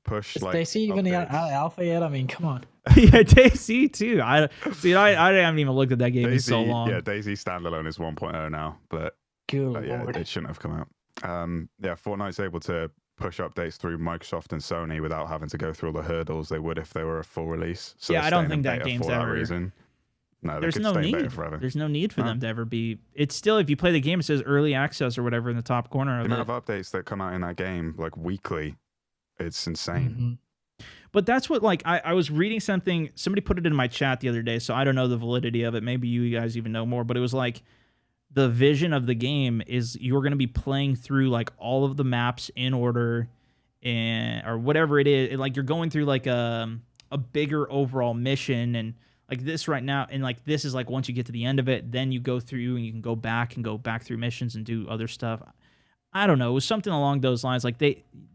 push Is like. they see even the updates. alpha yet? I mean, come on. Yeah, DayZ too. I haven't even looked at that game in so DayZ, long. yeah, DayZ standalone is 1.0 now, but Good yeah, lord. it shouldn't have come out. Yeah, Fortnite's able to push updates through Microsoft and Sony without having to go through all the hurdles they would if they were a full release. So Yeah, they're I don't staying in think that beta game's for that ever- reason. No, they There's could no stay in beta need. forever. There's no need for No. them to ever be. It's still, if you play the game, it says early access or whatever in the top corner The of amount it. of updates that come out in that game, like weekly, it's insane. Mhm. But that's what, like, I was reading something, somebody put it in my chat the other day, so I don't know the validity of it. Maybe you guys even know more, but it was like, the vision of the game is you're going to be playing through like all of the maps in order, and or whatever it is. Like you're going through like a bigger overall mission, and like this right now, and like this is like once you get to the end of it, then you go through and you can go back through missions and do other stuff. I don't know. It was something along those lines. Like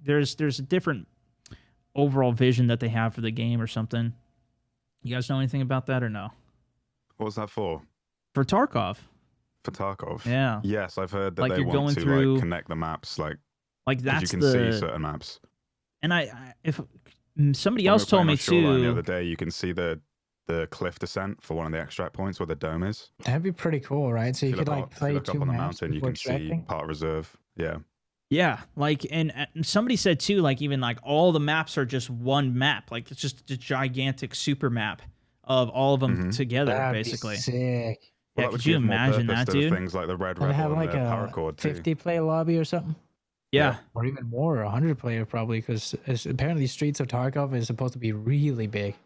there's a different overall vision that they have for the game or something. You guys know anything about that or no? What was that for? For Tarkov. For Tarkov? Yeah. Yes, I've heard that Like they you're want going to through- like connect the maps, like Like because that's you can the see certain maps. and if somebody When we else were told playing me on Shoreline the other too. day, you can see the cliff descent for one of the extract points where the dome is. That'd be pretty cool, right? So you could like If you play look up two on the maps mountain, you before can see extracting. part reserve. Yeah. Yeah, like and somebody said too, like even like all the maps are just one map, like it's just a gigantic super map of all of them together, That'd basically. be sick. Yeah, Well, that would could you give more imagine purpose that, to the dude? things like the Red And Rebel have and like the a Paracord too. 50-player lobby or something, Yeah, or even more, 100-player probably, because apparently Streets of Tarkov is supposed to be really big.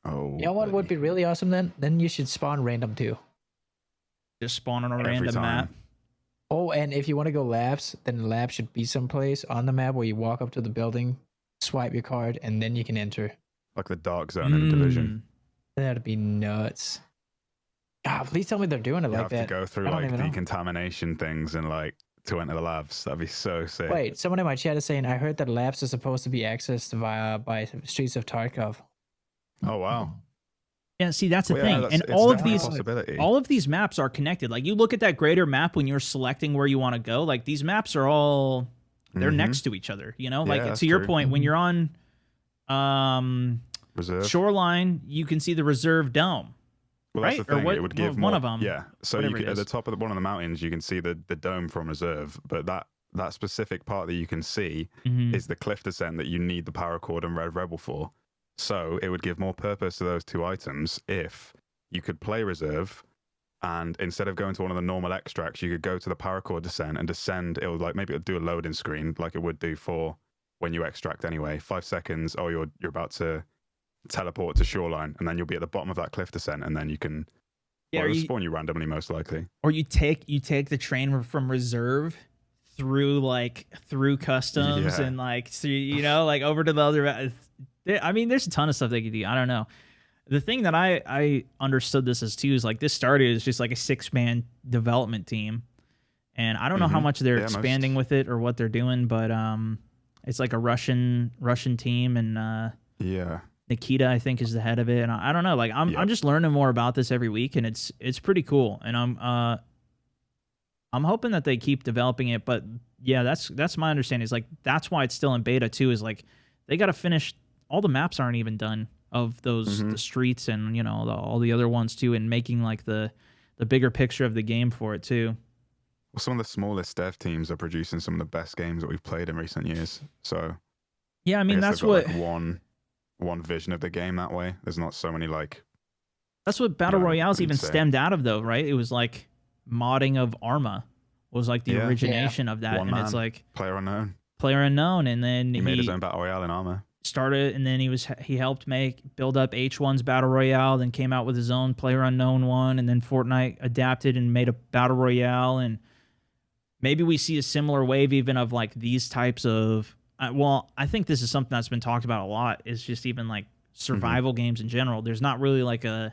Oh, You know what would be really awesome then? Then you should spawn random too. just spawn on a Every random time. map. Oh, and if you want to go labs, then the lab should be someplace on the map where you walk up to the building, swipe your card, and then you can enter. like the dark zone in Division. That'd be nuts. Ah, please tell me they're doing it You like have that. to go through I don't like even know. decontamination things and like to enter the labs. That'd be so sick. Wait, someone in my chat is saying I heard that labs are supposed to be accessed by Streets of Tarkov. Oh wow. Yeah, see that's the Well, yeah, thing, and it's all of definitely a these, possibility. all of these maps are connected. Like you look at that greater map when you're selecting where you want to go. Like these maps are all they're Mhm. next to each other. You know, Yeah, like that's to your true. point, when you're on Reserve. Shoreline, you can see the reserve dome. Well, right? that's the Or thing. what- It would well, give one more. of 'em, Yeah. So you whatever can, it at the is. top of one of the mountains, you can see the dome from reserve. But that specific part that you can see Mhm. is the cliff descent that you need the paracord and Red Rebel for. So it would give more purpose to those two items if you could play reserve, and instead of going to one of the normal extracts, you could go to the paracord descent and descend. It would like maybe it would do a loading screen like it would do for when you extract anyway. 5 seconds. Oh, you're about to teleport to shoreline, and then you'll be at the bottom of that cliff descent, and then you can. Yeah, Well, it'll spawn you randomly, most likely. or you take the train from reserve through customs Yeah. and like, so, you know, like over to the other. I mean, there's a ton of stuff they could do. I don't know. The thing that I understood this as too is like this started as just like a 6-man development team, and I don't know how much they're expanding with it or what they're doing, but it's like a Russian team, and Yeah. Nikita, I think, is the head of it, and I don't know. Like I'm just learning more about this every week, and it's pretty cool, and I'm hoping that they keep developing it. But yeah, that's my understanding. Is like that's why it's still in beta too. Is like they got to finish. All the maps aren't even done of those the streets and you know all the other ones too, and making like the bigger picture of the game for it too. Well, some of the smallest dev teams are producing some of the best games that we've played in recent years. So yeah, I mean guess that's they've got, what like, one vision of the game that way. There's not so many like. That's what Battle Royales even insane. stemmed out of, though, right? It was like modding of Arma was like the origination of that, One and man, it's like player unknown. player unknown, and then He made his own battle royale in Arma. started, and then he helped build up H1's Battle Royale, then came out with his own player unknown one, and then Fortnite adapted and made a Battle Royale, and maybe we see a similar wave even of like these types of. Well, I think this is something that's been talked about a lot. Is just even like survival games in general. There's not really like a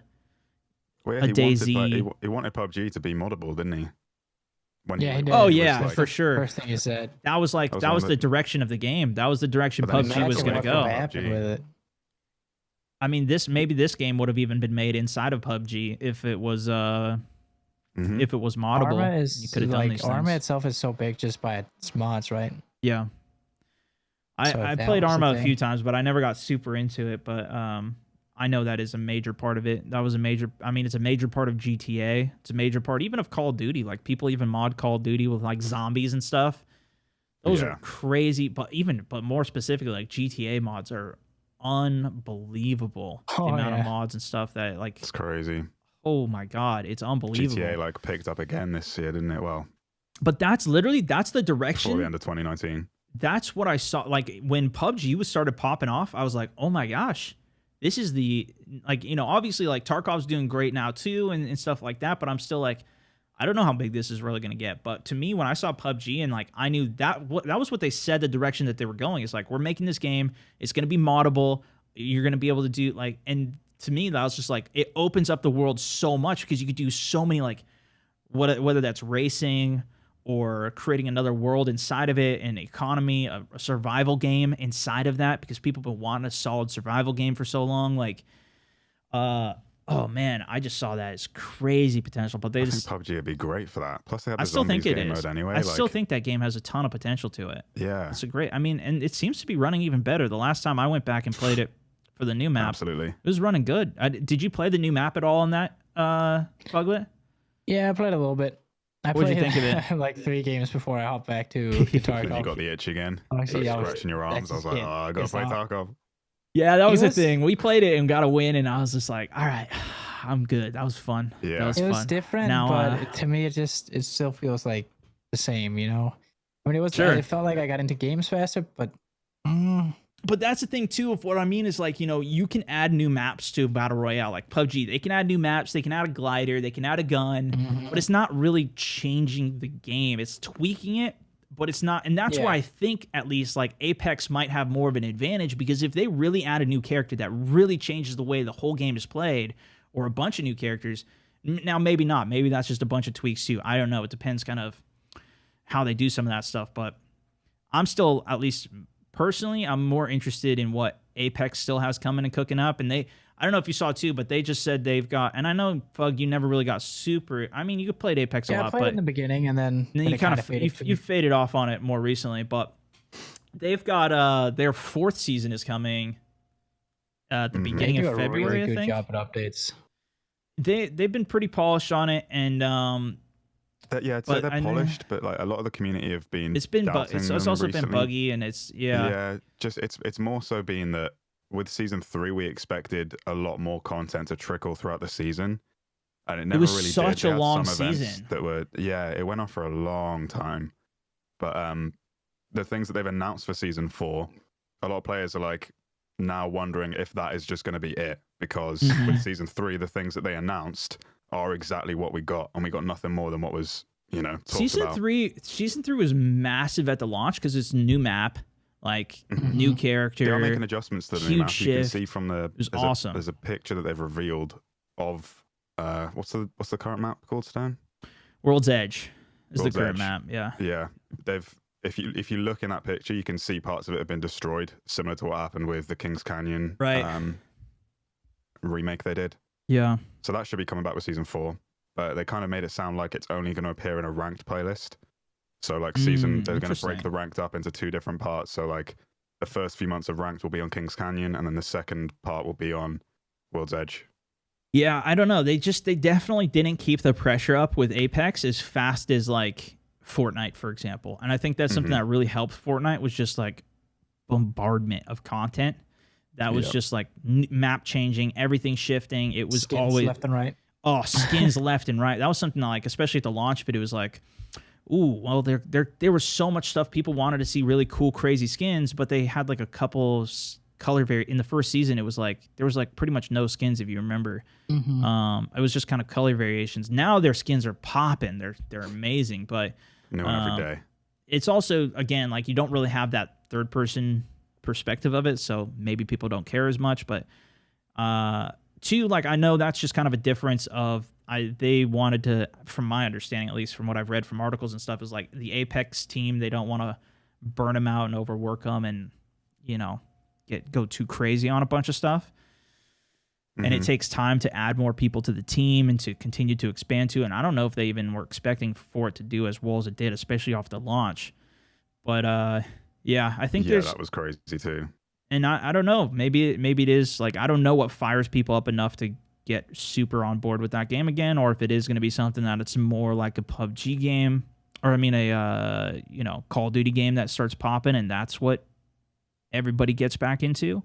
DayZ. He wanted PUBG to be moddable, didn't he? Yeah, he did. Oh It was yeah, like- for sure. First thing you said. That was like that was the direction of the game. That was the direction But then PUBG was imagine going to what go. Happened with it. I mean, this game would have even been made inside of PUBG if it was if it was moddable. Arma You is could have done like these Arma things. itself is so big just by its mods, right? Yeah. So I if that played was the Arma a thing- few times, but I never got super into it. But I know that is a major part of it. That was a major. I mean, it's a major part of GTA. It's a major part even of Call of Duty. Like people even mod Call of Duty with like zombies and stuff. Those are crazy. But more specifically, like GTA mods are unbelievable. The amount of mods and stuff that like. It's crazy. Oh my god, it's unbelievable. GTA like picked up again this year, didn't it? Well, but that's the direction. before the end of 2019. That's what I saw. Like when PUBG started popping off, I was like, oh my gosh, this is the, like, you know, obviously like Tarkov's doing great now too and stuff like that. But I'm still like, I don't know how big this is really going to get. But to me, when I saw PUBG and like, I knew that was what they said, the direction that they were going. It's like, we're making this game. It's going to be moddable. You're going to be able to do like, and to me, that was just like, it opens up the world so much because you could do so many, like whether that's racing or creating another world inside of it, an economy, a survival game inside of that, because people have been wanting a solid survival game for so long. Like, oh man, I just saw that as crazy potential. But I think PUBG would be great for that. Plus, they have the I still zombies think it game is. mode anyway. I still think that game has a ton of potential to it. Yeah, It's a great. I mean, and it seems to be running even better. The last time I went back and played it for the new map, absolutely. it was running good. Did you play the new map at all on that, Fugglet? Yeah, I played a little bit. What'd you think of it? Like 3 games before I hopped back to Tarkov. You got the itch again. Honestly, Like I was- scratching your arms. I was like, that's oh, I gotta it's play not- Tarkov. Yeah, that was the was- thing. We played it and got a win, and I was just like, all right, I'm good. That was fun. Yeah. That was It fun. was different, Now, but to me, it still feels like the same, you know? I mean, Sure. it felt like I got into games faster, but But that's the thing too. Of what I mean is like, you know, you can add new maps to Battle Royale, like PUBG. They can add new maps. They can add a glider. They can add a gun. But it's not really changing the game. It's tweaking it, but it's not. And that's where I think at least like Apex might have more of an advantage, because if they really add a new character that really changes the way the whole game is played, or a bunch of new characters, now maybe not. Maybe that's just a bunch of tweaks too. I don't know. It depends kind of how they do some of that stuff. But I'm still, at least personally, I'm more interested in what Apex still has coming and cooking up. And I don't know if you saw too, but they just said they've got, and I know, Fug, you never really got super, I mean, you played Apex a yeah, I lot, played but it in the beginning, and then you it kind of faded for me. you faded off on it more recently. But they've got their 4th season is coming at the They beginning do of a February, really I good think. job at updates. They've been pretty polished on it, and Yeah, I'd But say they're I know- polished, but like a lot of the community have been. it's been doubting it's them also been recently. buggy, and it's Yeah, just it's more so being that with season 3 we expected a lot more content to trickle throughout the season, and it never was really such did. They a had long some events season. that were it went on for a long time, but the things that they've announced for season 4, a lot of players are like, now wondering if that is just going to be it, because with season 3, the things that they announced are exactly what we got, and we got nothing more than what was, talked season about. Season 3 was massive at the launch because it's a new map, like new character. They are making adjustments to the new huge map. You can shift. see from the It was awesome. there's a picture that they've revealed of what's the current map called, Stone? World's Edge is World's the current Edge. map. Yeah. Yeah, if you look in that picture, you can see parts of it have been destroyed, similar to what happened with the Kings Canyon remake they did. Yeah. So that should be coming back with season 4, but they kind of made it sound like it's only going to appear in a ranked playlist. So like they're going to break the ranked up into 2 different parts. So like the first few months of ranked will be on Kings Canyon, and then the second part will be on World's Edge. Yeah, I don't know. They definitely didn't keep the pressure up with Apex as fast as like Fortnite, for example. And I think that's something that really helped Fortnite, was just like bombardment of content. That was just like map changing, everything shifting. It was skins always left and right. Oh, skins left and right. That was something that, like, especially at the launch, but it was like, ooh, well, there was so much stuff people wanted to see, really cool, crazy skins, but they had like a couple color in the first season. It was like there was like pretty much no skins, if you remember. It was just kind of color variations. Now their skins are popping. They're amazing, but New one every day. it's also, again, like, you don't really have that third person perspective of it, so maybe people don't care as much. But two, like, I know that's just kind of a difference of they wanted to, from my understanding, at least from what I've read from articles and stuff, is like the Apex team, they don't want to burn them out and overwork them and, you know, go too crazy on a bunch of stuff. And it takes time to add more people to the team and to continue to expand to. And I don't know if they even were expecting for it to do as well as it did, especially off the launch. But yeah, I think that was crazy too. And I don't know, maybe it is, like, I don't know what fires people up enough to get super on board with that game again, or if it is going to be something that it's more like a PUBG game, or I mean a Call of Duty game that starts popping, and that's what everybody gets back into.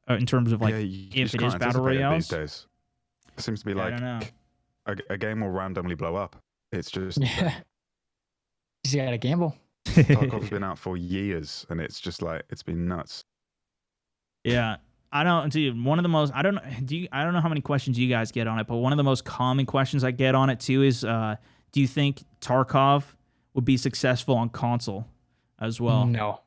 In terms of, like, if it is battle royales. These days, it seems to be like, I don't know. A game will randomly blow up. It's just you gotta gamble. Tarkov's been out for years, and it's just like, it's been nuts. Yeah, I don't, dude. One of the most, I don't know how many questions you guys get on it, but one of the most common questions I get on it too is, do you think Tarkov would be successful on console as well? No,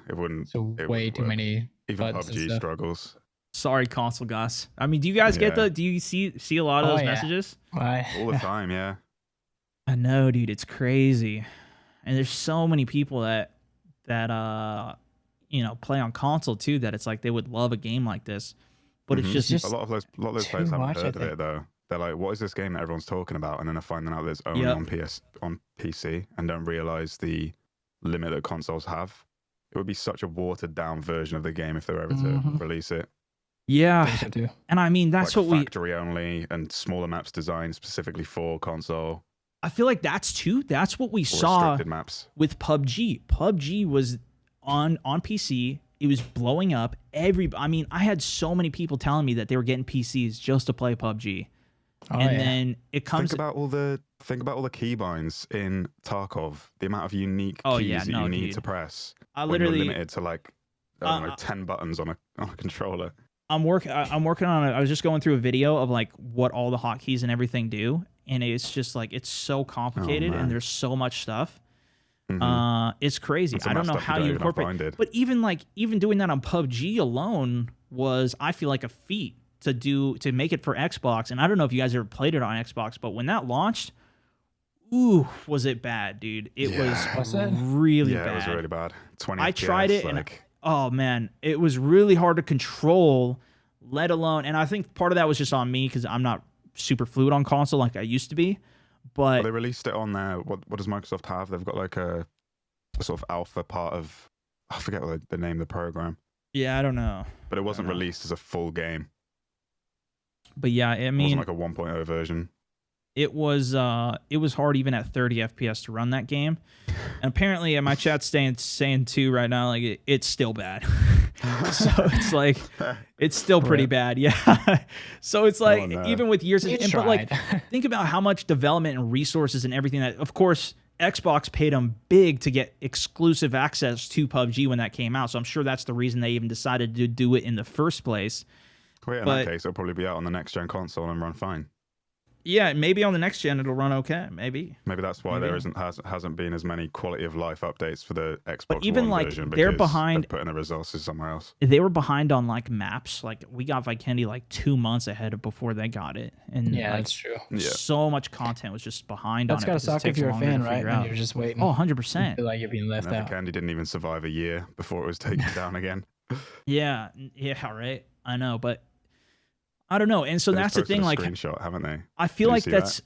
it wouldn't. So way too many. Even PUBG struggles. Sorry, console guys. I mean, do you guys get do you see a lot of those messages? Why? All the time, yeah. I know, dude. It's crazy, and there's so many people that play on console too, that it's like they would love a game like this, but it's just a lot of those players haven't heard of it though. They're like, what is this game that everyone's talking about? And then they're finding out that it's only on PC, and don't realize the limit that consoles have. It would be such a watered down version of the game if they were ever to release it. Yeah, and I mean, that's like what factory only and smaller maps designed specifically for console. I feel like that's what we saw maps with PUBG. PUBG was on PC. It was blowing up. I mean, I had so many people telling me that they were getting PCs just to play PUBG. Then it comes. Think about all the keybinds in Tarkov. The amount of unique keys that you need to press. I literally when you're limited to like 10 buttons on a controller. I'm working on it. I was just going through a video of like what all the hotkeys and everything do, and it's just like, it's so complicated and there's so much stuff. It's crazy. I don't know how you incorporate it. But even doing that on PUBG alone was, I feel like, a feat to make it for Xbox. And I don't know if you guys ever played it on Xbox, but when that launched, ooh, was it bad, dude. It was really bad. Yeah, it was really bad. 20 I FPS, tried it, and oh man, it was really hard to control, let alone, and I think part of that was just on me because I'm not super fluid on console like I used to be. But they released it on there. What does Microsoft have? They've got like a sort of alpha part of, I forget what the name of the program. Yeah, I don't know. But it wasn't released as a full game. But yeah, I mean, it wasn't like a 1.0 version. It was hard even at 30 FPS to run that game. And apparently my chat's saying too right now, like, it's still bad. So it's like, it's still pretty bad. Yeah. So it's like, even with years, but like, think about how much development and resources and everything that, of course, Xbox paid them big to get exclusive access to PUBG when that came out. So I'm sure that's the reason they even decided to do it in the first place. Well, yeah, in that case, it'll probably be out on the next gen console and run fine. Yeah, maybe on the next gen it'll run okay. Maybe that's why there hasn't been as many quality of life updates for the Xbox but even One like version they're because behind, they're putting the resources somewhere else. They were behind on like maps. Like we got Vikendi like 2 months ahead of before they got it, and Yeah, like, that's true. Yeah. so much content was just behind That's on it. gotta suck if you're a fan, right? And you're just waiting. Oh, You 100%. feel like you're being left out. Candy didn't even survive a year before it was taken down again. Yeah, right. I know, but I don't know. And so that's the thing. Like, screenshot, haven't they? I feel like that's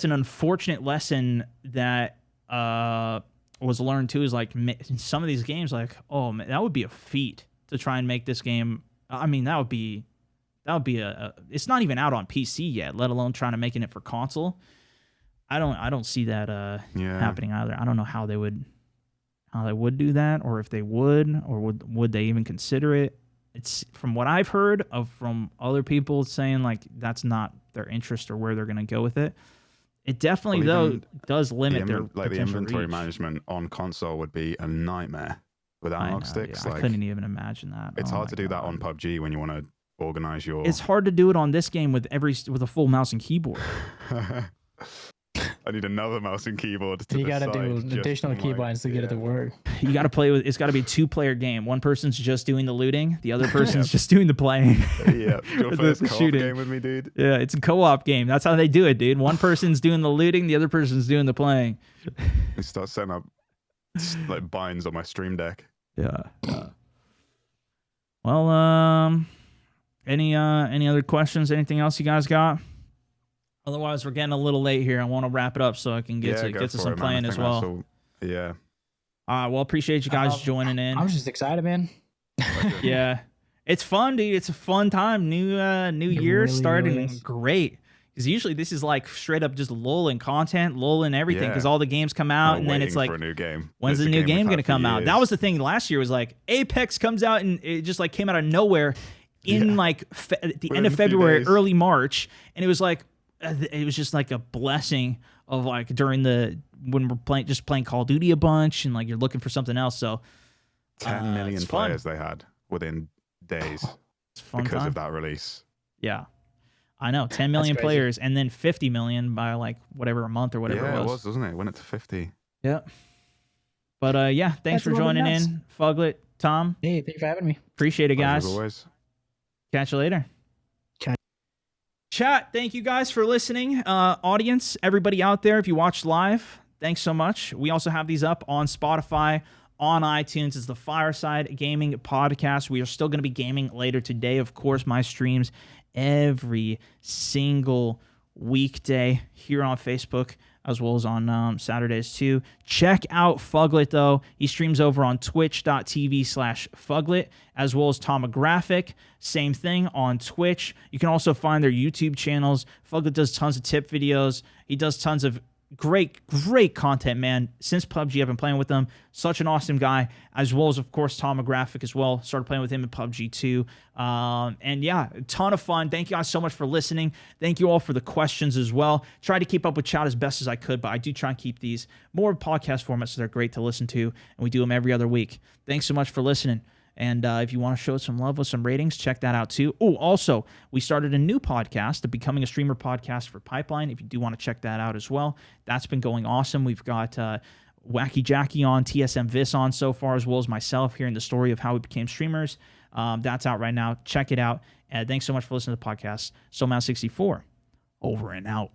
an unfortunate lesson that was learned too. Is like in some of these games, like, oh man, that would be a feat to try and make this game. I mean, that would be a. It's not even out on PC yet, let alone trying to making it for console. I don't see that happening either. I don't know how they would do that, or if they would, or would they even consider it. It's from what I've heard from other people saying like that's not their interest or where they're going to go with it. It definitely does limit their like the inventory reach. Management on console would be a nightmare with analog sticks. Yeah, like, I couldn't even imagine that. It's hard to do that on PUBG when you want to organize your. It's hard to do it on this game with a full mouse and keyboard. I need another mouse and keyboard. You got to do additional keybinds to get it to work. You got to play with. It's got to be a 2-player game. One person's just doing the looting. The other person's just doing the playing. Yeah, your first co-op game with me, dude. Yeah, it's a co-op game. That's how they do it, dude. One person's doing the looting. The other person's doing the playing. I start setting up like binds on my stream deck. Yeah. Well, any other questions? Anything else you guys got? Otherwise, we're getting a little late here. I want to wrap it up so I can get to some playing as well. Yeah. All right. Well, appreciate you guys joining in. I was just excited, man. Yeah, it's fun, dude. It's a fun time. New year really, starting really great. Because usually this is like straight up just lulling content, lulling everything. Because all the games come out, and then it's like, for a new game. When's the new game going to come out? That was the thing last year. Was like Apex comes out and it just like came out of nowhere in like at the end of February, early March, and it was like. It was just like a blessing of like during when we're playing Call of Duty a bunch and like you're looking for something else. So 10 million players they had within days because of that release. Yeah, I know 10 million players and then 50 million by like whatever a month or whatever it was. Yeah, it was, wasn't it? It went up to 50. Yeah. But yeah, thanks for joining in, Fugglet, Tom. Hey, thank you for having me. Appreciate it, guys. As always. Catch you later. Chat, thank you guys for listening. Audience, everybody out there, if you watched live, thanks so much. We also have these up on Spotify, on iTunes. It's the Fireside Gaming Podcast. We are still going to be gaming later today. Of course, my streams every single weekday here on Facebook, as well as on Saturdays too. Check out Fugglet, though. He streams over on twitch.tv/Fugglet, as well as Tomographic. Same thing on Twitch. You can also find their YouTube channels. Fugglet does tons of tip videos. He does tons of great content, man. Since PUBG, I've been playing with him. Such an awesome guy, as well as, of course, Tomographic as well. Started playing with him in PUBG too. And yeah, a ton of fun. Thank you guys so much for listening. Thank you all for the questions as well. Tried to keep up with chat as best as I could, but I do try and keep these more podcast formats so they're great to listen to, and we do them every other week. Thanks so much for listening. And if you want to show us some love with some ratings, check that out too. Oh, also, we started a new podcast, the Becoming a Streamer podcast for Pipeline. If you do want to check that out as well, that's been going awesome. We've got Wacky Jackie on, TSM Vis on so far, as well as myself hearing the story of how we became streamers. That's out right now. Check it out. And thanks so much for listening to the podcast. SwagMountain 64, over and out.